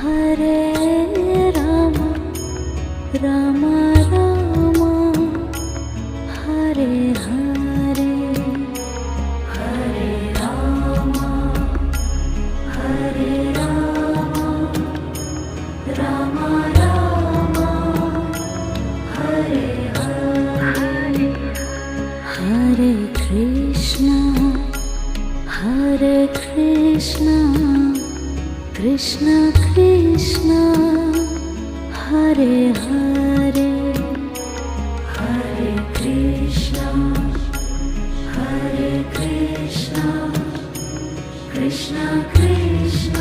Hare Rama Rama Rama Hare Hare Hare Rama Hare Rama Rama Rama Hare Hare Hare Krishna Krishna Krishna Hare Hare Hare Krishna Krishna Krishna